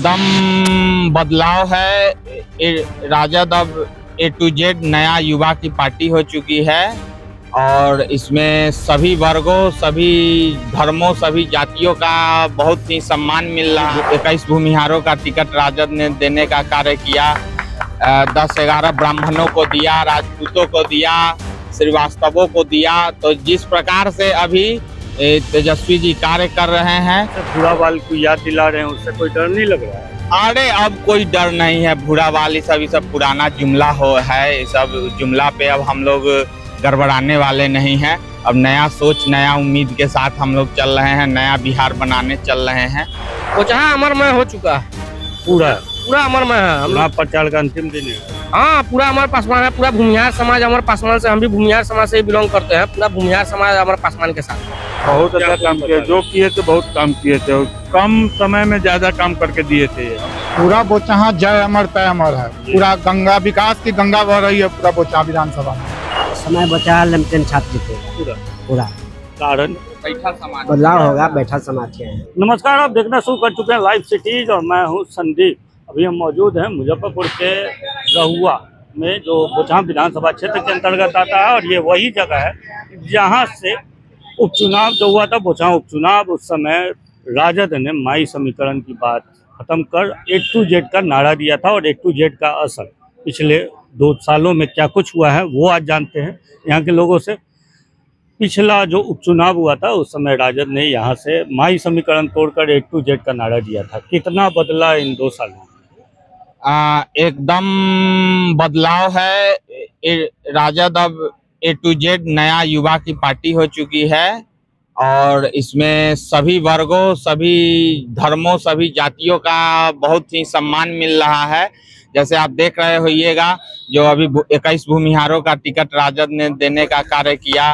एकदम बदलाव है। राजद अब A to Z नया युवा की पार्टी हो चुकी है और इसमें सभी वर्गों, सभी धर्मों, सभी जातियों का बहुत ही सम्मान मिल रहा है। 21 भूमिहारों का टिकट राजद ने देने का कार्य किया। 10-11 ब्राह्मणों को दिया, राजपूतों को दिया, श्रीवास्तवों को दिया। तो जिस प्रकार से अभी तेजस्वी जी कार्य कर रहे हैं, भूरा बाल को याद दिला रहे हैं, उससे कोई डर नहीं लग रहा है? अरे अब कोई डर नहीं है। भूरा बाल ये सब पुराना जुमला है। ये सब जुमला पे अब हम लोग गड़बड़ाने वाले नहीं हैं। अब नया सोच, नया उम्मीद के साथ हम लोग चल रहे हैं, नया बिहार बनाने चल रहे हैं। वो जहाँ अमरमय हो चुका है, पूरा अमरमय है। हम लोग प्रचार का अंतिम दिन है। हाँ, पूरा अमर पासवान है। पूरा भूमिहार समाज अमर पासवान से, हम भी भूमिहार समाज से बिलोंग करते हैं। पूरा भूमिहार समाज अमर पासवान के साथ बहुत अच्छा काम किया, जो किए थे बहुत काम किए थे, कम समय में ज्यादा काम करके दिए थे। पूरा बोचहा जय अमर तय अमर है। पूरा गंगा विकास की गंगा बह रही है पूरा बोचहा विधानसभा में। समय बचा, लेमटेन छात्र जीतेगा पूरा कारण बैठा समाज बदलाव होगा, बैठा समाज के हैं। नमस्कार, आप देखना शुरू कर चुके हैं लाइव सिटीज और मैं हूं संदीप। अभी हम मौजूद हैं मुजफ्फरपुर के रहुआ में, जो बोचहा विधानसभा क्षेत्र के अंतर्गत आता है। और ये वही जगह है जहां से उपचुनाव जो हुआ था, बोचहा उपचुनाव, उस समय राजद ने माई समीकरण की बात खत्म कर A to Z का नारा दिया था। और A to Z का असर पिछले 2 सालों में क्या कुछ हुआ है वो आज जानते हैं यहाँ के लोगों से। पिछला जो उपचुनाव हुआ था उस समय राजद ने यहाँ से माई समीकरण तोड़कर A to Z का नारा दिया था। कितना बदला इन 2 सालों में? एकदम बदलाव है। राजद अब A to Z नया युवा की पार्टी हो चुकी है और इसमें सभी वर्गों, सभी धर्मों, सभी जातियों का बहुत ही सम्मान मिल रहा है। जैसे आप देख रहे होइएगा, जो अभी 21 भूमिहारों का टिकट राजद ने देने का कार्य किया।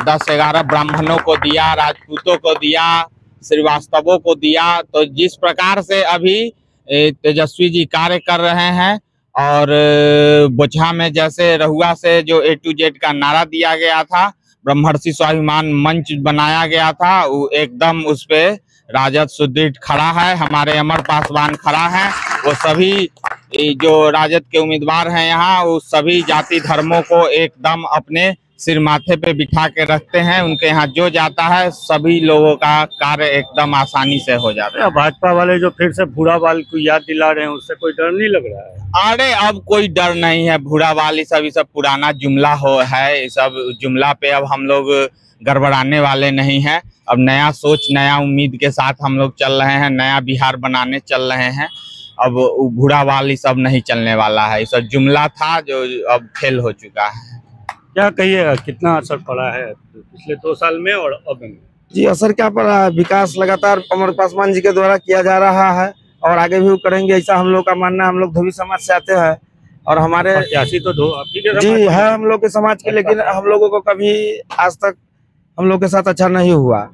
10-11 ब्राह्मणों को दिया, राजपूतों को दिया, श्रीवास्तवों को दिया। तो जिस प्रकार से अभी तेजस्वी जी कार्य कर रहे हैं और बोचहा में जैसे रहुआ से जो A to Z का नारा दिया गया था, ब्रह्मर्षि स्वाभिमान मंच बनाया गया था, वो एकदम उस पे राजद सुदृढ़ खड़ा है। हमारे अमर पासवान खड़ा है। वो सभी जो राजद के उम्मीदवार हैं यहाँ, वो सभी जाति धर्मों को एकदम अपने सिर माथे पे बिठा के रखते हैं। उनके यहाँ जो जाता है सभी लोगों का कार्य एकदम आसानी से हो जाता है। भाजपा वाले जो फिर से भूरा बाल को याद दिला रहे हैं, उससे कोई डर नहीं लग रहा है? अरे अब कोई डर नहीं है। भूरा बाल ये सब पुराना जुमला है। ये सब जुमला पे अब हम लोग गड़बड़ाने वाले नहीं हैं। अब नया सोच, नया उम्मीद के साथ हम लोग चल रहे हैं, नया बिहार बनाने चल रहे हैं। अब भूरा बाल ये सब नहीं चलने वाला है। ये सब जुमला था जो अब फेल हो चुका है। क्या कहिएगा, कितना असर पड़ा है पिछले 2 साल में और अब में? जी, असर क्या पड़ा है? विकास लगातार अमर पासवान जी के द्वारा किया जा रहा है और आगे भी करेंगे, ऐसा हम लोग का मानना है। हम लोग धोबी समाज से आते हैं और हमारे प्रत्याशी तो जी है हम लोग के समाज के, लेकिन हम लोगों को कभी आज तक हम लोग के साथ अच्छा नहीं हुआ।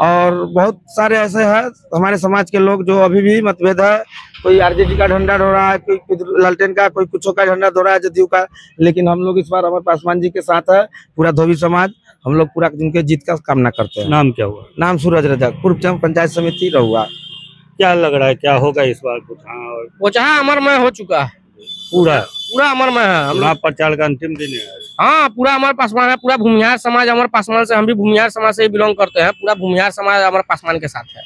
और बहुत सारे ऐसे हैं हमारे समाज के लोग जो अभी भी मतभेद है। कोई RJD का झंडा ढो रहा है, कोई लालटेन का, कोई कुछ का झंडा ढो रहा है, जदयू का। लेकिन हम लोग इस बार अमर पासवान जी के साथ है, पूरा धोबी समाज। हम लोग पूरा उनके जीत का कामना करते हैं। नाम क्या हुआ? नाम सूरज रजक, पूर्व पंचायत समिति रहुआ। क्या लग रहा है, क्या होगा इस बार? वो जहाँ अमरमय हो चुका है, पूरा अमरमय है। हम लोग प्रचार का अंतिम दिन है। हाँ, पूरा अमर पासवान है। पूरा भूमिहार समाज अमर पासवान से, हम भी भूमिहार समाज से बिलोंग करते हैं। पूरा भूमिहार समाज अमर पासवान के साथ है।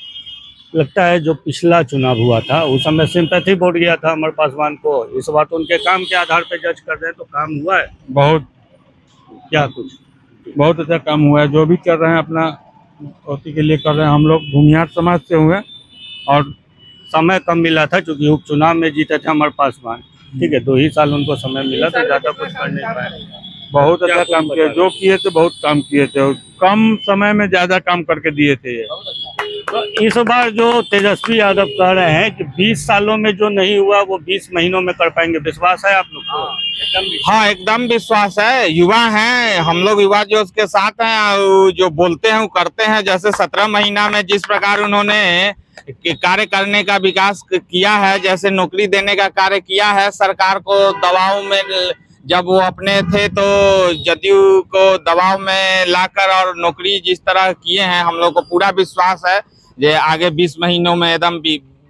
लगता है जो पिछला चुनाव हुआ था उस समय सिंपैथी वोट गया था अमर पासवान को। इस बार तो उनके काम के आधार पे जज कर रहे हैं, तो काम हुआ है बहुत कुछ अच्छा काम हुआ है। जो भी कर रहे हैं अपना उसी के लिए कर रहे हैं। हम लोग भूमिहार समाज से हुए और समय कम मिला था क्योंकि उपचुनाव में जीते थे अमर पासवान। ठीक है, 2 ही साल उनको समय मिला तो ज्यादा कुछ कर नहीं पाए। बहुत अच्छा काम किया, जो किए थे बहुत काम किए थे, कम समय में ज्यादा काम करके दिए थे। तो इस बार जो तेजस्वी यादव कह रहे हैं कि 20 सालों में जो नहीं हुआ वो 20 महीनों में कर पाएंगे, विश्वास है आप लोग को? हाँ, एकदम विश्वास है। युवा हैं हम लोग, युवा जो उसके साथ हैं, जो बोलते हैं वो करते हैं। जैसे 17 महीना में जिस प्रकार उन्होंने कार्य करने का विकास किया है, जैसे नौकरी देने का कार्य किया है, सरकार को दबाव में जब वो अपने थे तो जदयू को दबाव में लाकर और नौकरी जिस तरह किए हैं, हम लोग को पूरा विश्वास है कि आगे 20 महीनों में एकदम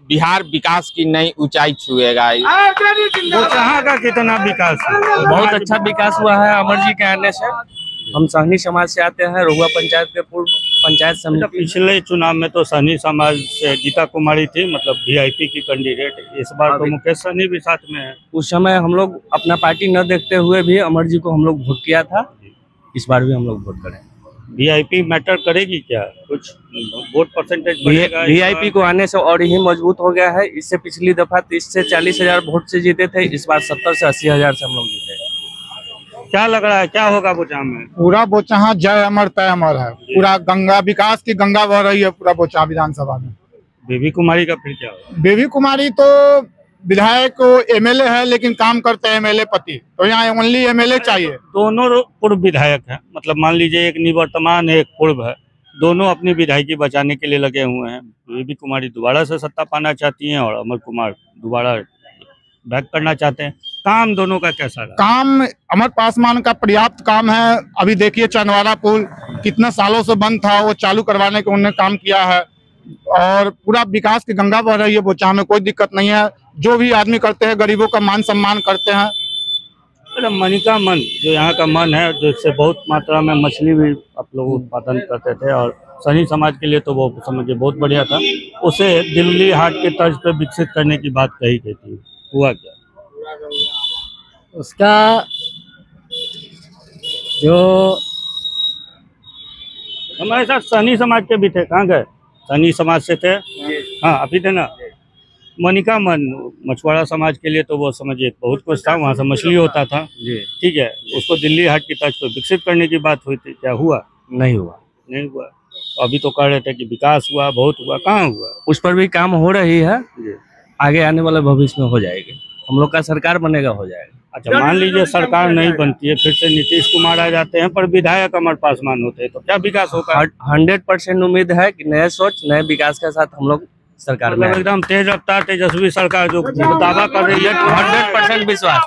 बिहार विकास की नई ऊंचाई छुएगा। बोचहां का कितना विकास है? बहुत अच्छा विकास हुआ है अमर जी के आने से। हम सहनी समाज से आते हैं, रहुआ पंचायत के पूर्व पंचायत समिति। पिछले चुनाव में तो सहनी समाज से गीता कुमारी थी, मतलब वीआईपी की कैंडिडेट। इस बार तो मुकेश सहनी भी साथ में है। उस समय हम लोग अपना पार्टी न देखते हुए भी अमर जी को हम लोग वोट किया था। इस बार भी हम लोग वोट करें। वीआईपी मैटर करेगी क्या? कुछ वोट परसेंटेज बढ़ेगा? वीआईपी को आने से और ही मजबूत हो गया है। इससे पिछली दफा 30 से 40 हजार वोट से जीते थे, इस बार 70 से 80 हजार से हम लोग जीते। क्या लग रहा है, क्या होगा बोचहां में? पूरा बोचहां जय अमर तय अमर है। पूरा गंगा विकास की गंगा बह रही है पूरा बोचहां विधानसभा में। बेबी कुमारी का फिर क्या होगा? बेबी कुमारी तो विधायक एमएलए है, लेकिन काम करते हैं एमएलए पति, तो यहाँ ओनली एमएलए चाहिए। दोनों पूर्व विधायक हैं, मतलब मान लीजिए एक निवर्तमान है, एक पूर्व है। दोनों अपनी विधायकी बचाने के लिए लगे हुए हैं। बेबी कुमारी दोबारा से सत्ता पाना चाहती हैं और अमर कुमार दोबारा बैक करना चाहते हैं। काम दोनों का कैसा रहा? काम अमर पासवान का पर्याप्त काम है। अभी देखिए चंदवारा पुल कितना सालों से बंद था, वो चालू करवाने का उन्होंने काम किया है। और पूरा विकास की गंगा बह रही है बोचहां में, कोई दिक्कत नहीं है। जो भी आदमी करते हैं गरीबों का मान सम्मान करते हैं। मतलब मनिका मन जो यहाँ का मन है, जिससे बहुत मात्रा में मछली भी आप लोग उत्पादन करते थे और सहनी समाज के लिए तो वो समझिए बहुत बढ़िया था। उसे दिल्ली हाट के तर्ज पे विकसित करने की बात कही गई थी, हुआ क्या? उसका जो हमारे साथ सहनी समाज के भी थे, कहाँ गए? सहनी समाज से थे, हाँ अभी थे ना। मनिका मन मछुआरा समाज के लिए तो वो समझिए बहुत कुछ था, वहाँ से मछली होता था जी, ठीक है। उसको दिल्ली हाट की तर्ज पर विकसित करने की बात हुई थी, क्या हुआ? नहीं हुआ। नहीं हुआ। तो अभी तो कह रहे थे कि विकास हुआ, बहुत हुआ, कहाँ हुआ? उस पर भी काम हो रही है, जी। आगे आने वाले भविष्य में हो जाएगी। हम लोग का सरकार बनेगा, हो जाएगा। अच्छा, मान लीजिए सरकार नहीं बनती है, फिर से नीतीश कुमार आ जाते हैं, पर विधायक अमर पासवान होते हैं, तो क्या विकास होगा? 100% उम्मीद है कि नए सोच नए विकास के साथ हम लोग सरकार में मतलब एकदम तेज रफ्तार तेजस्वी सरकार जो दावा कर रही है, 100% विश्वास,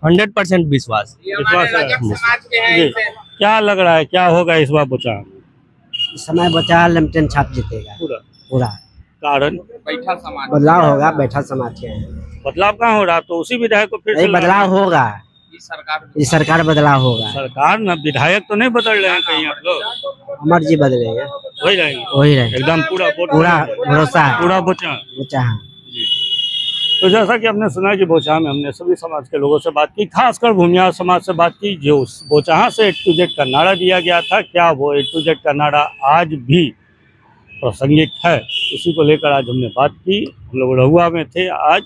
100% विश्वास है। जी, क्या लग रहा है, क्या होगा इस बार बोचहां में? इस समय बचा लेमटेन छाप जीतेगा पूरा। कारण बदलाव होगा, बैठा समाज के हैं। बदलाव कहाँ हो रहा? तो उसी विधायक को फिर नहीं, बदलाव होगा। इस सरकार बदलाव होगा। सरकार ना, विधायक तो नहीं बदल रहे हैं कहीं आप लोग? अमर जी बदलेंगे, वही रहेंगे, वही रहेंगे। एकदम पूरा भरोसा है, पूरा बोचहां। बोचहां। तो जैसा कि हमने सुना कि बोचहां में हमने सभी समाज के लोगों से बात की, खासकर भूमियार समाज से बात की, जो बोचहां से A to Z का नारा दिया गया था, क्या वो A to Z का नारा आज भी प्रासंगिक है? इसी को लेकर आज हमने बात की। हम लोग रहुआ में थे आज,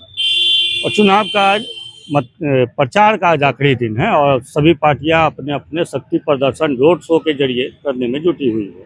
और चुनाव का आज प्रचार का आज आखिरी दिन है और सभी पार्टियां अपने अपने शक्ति प्रदर्शन रोड शो के जरिए करने में जुटी हुई है।